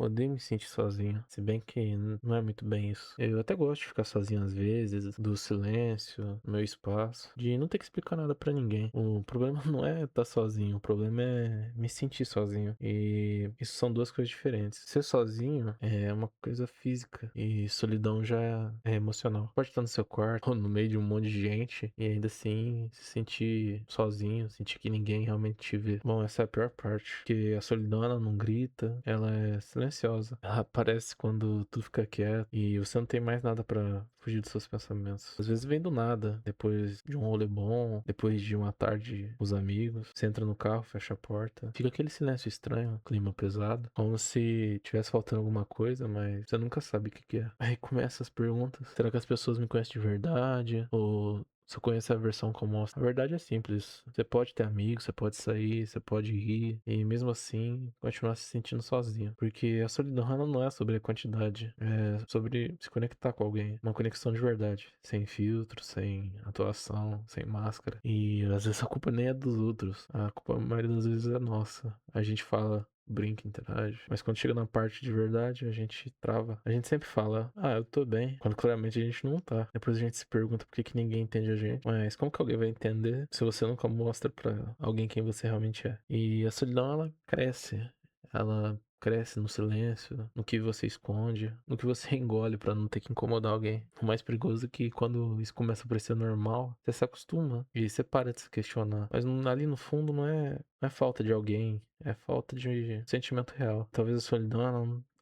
odeio me sentir sozinho. Se bem que não é muito bem isso. Eu até gosto de ficar sozinho às vezes, do silêncio, do meu espaço, de não ter que explicar nada pra ninguém. O problema não é estar sozinho, o problema é me sentir sozinho. E isso são duas coisas diferentes. Ser sozinho é uma coisa física e solidão já é emocional. Pode estar no seu quarto ou no meio de um monte de gente e ainda assim se sentir sozinho, sentir que ninguém realmente te vê. Bom, essa é a pior parte, porque a solidão ela não grita, ela é silenciosa. Ela aparece quando tudo fica quieto e você não tem mais nada pra fugir dos seus pensamentos. Às vezes vem do nada, depois de um rolê bom, depois de uma tarde com os amigos, você entra no carro, fecha a porta, fica aquele silêncio estranho, clima pesado, como se tivesse faltando alguma coisa, mas você nunca sabe o que que é. Aí começam as perguntas: será que as pessoas me conhecem de verdade? Ou só conhece a versão como mostra? A verdade é simples. Você pode ter amigos, você pode sair, você pode rir, e mesmo assim continuar se sentindo sozinho. Porque a solidão ela não é sobre a quantidade, é sobre se conectar com alguém. Uma conexão de verdade. Sem filtro, sem atuação, sem máscara. E às vezes a culpa nem é dos outros. A culpa, a maioria das vezes, é nossa. A gente fala, brinca, interage. Mas quando chega na parte de verdade, a gente trava. A gente sempre fala, ah, eu tô bem. Quando claramente a gente não tá. Depois a gente se pergunta por que que ninguém entende a gente. Mas como que alguém vai entender se você nunca mostra pra alguém quem você realmente é? E a solidão, ela cresce. Ela cresce no silêncio, no que você esconde, no que você engole pra não ter que incomodar alguém. O mais perigoso é que quando isso começa a parecer normal, você se acostuma e você para de se questionar. Mas ali no fundo não é falta de alguém, é falta de sentimento real. Talvez a solidão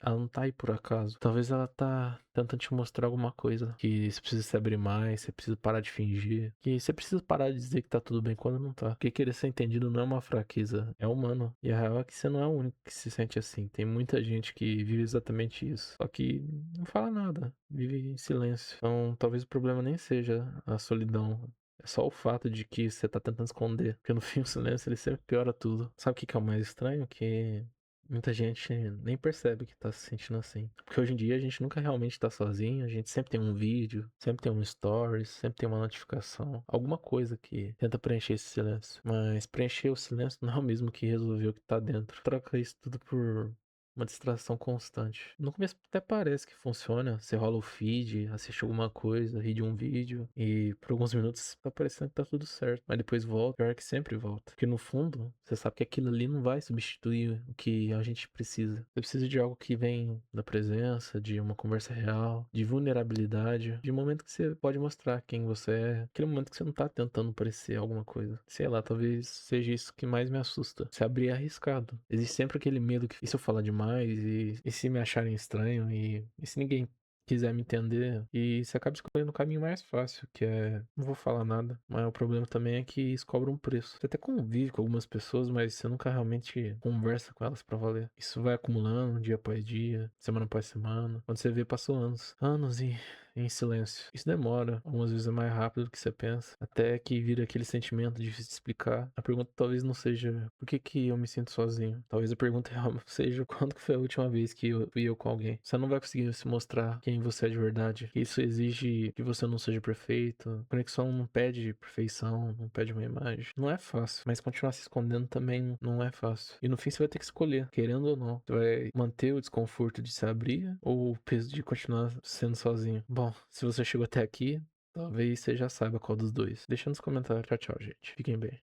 ela não tá aí por acaso. Talvez ela tá tentando te mostrar alguma coisa. Que você precisa se abrir mais, você precisa parar de fingir. Que você precisa parar de dizer que tá tudo bem quando não tá. Porque querer ser entendido não é uma fraqueza, é humano. E a real é que você não é o único que se sente assim. Tem muita gente que vive exatamente isso. Só que não fala nada, vive em silêncio. Então talvez o problema nem seja a solidão. É só o fato de que você tá tentando esconder. Porque no fim o silêncio ele sempre piora tudo. Sabe o que que é o mais estranho? Que muita gente nem percebe que tá se sentindo assim. Porque hoje em dia a gente nunca realmente tá sozinho, a gente sempre tem um vídeo, sempre tem um stories, sempre tem uma notificação, alguma coisa que tenta preencher esse silêncio. Mas preencher o silêncio não é o mesmo que resolver o que tá dentro. Troca isso tudo por uma distração constante. No começo até parece que funciona. Você rola o feed, assiste alguma coisa, ri de um vídeo e por alguns minutos tá parecendo que tá tudo certo. Mas depois volta, pior que sempre volta. Porque no fundo, você sabe que aquilo ali não vai substituir o que a gente precisa. Você precisa de algo que vem da presença, de uma conversa real, de vulnerabilidade, de um momento que você pode mostrar quem você é. Aquele momento que você não tá tentando parecer alguma coisa. Sei lá, talvez seja isso que mais me assusta. Se abrir é arriscado. Existe sempre aquele medo que, e se eu falar demais? E se me acharem estranho? E se ninguém quiser me entender? E você acaba escolhendo o caminho mais fácil, que é não vou falar nada. Mas o problema também é que isso cobra um preço. Você até convive com algumas pessoas, mas você nunca realmente conversa com elas pra valer. Isso vai acumulando dia após dia, semana após semana. Quando você vê, passou anos. Anos e em silêncio. Isso demora, algumas vezes é mais rápido do que você pensa, até que vira aquele sentimento difícil de explicar. A pergunta talvez não seja por que que eu me sinto sozinho. Talvez a pergunta real seja quando que foi a última vez que eu fui eu com alguém. Você não vai conseguir se mostrar quem você é de verdade. Isso exige que você não seja perfeito. Conexão não pede perfeição, não pede uma imagem. Não é fácil, mas continuar se escondendo também não é fácil. E no fim você vai ter que escolher, querendo ou não. Você vai manter o desconforto de se abrir ou o peso de continuar sendo sozinho. Bom, se você chegou até aqui, talvez você já saiba qual dos dois. Deixa nos comentários. Tchau, tchau, gente. Fiquem bem.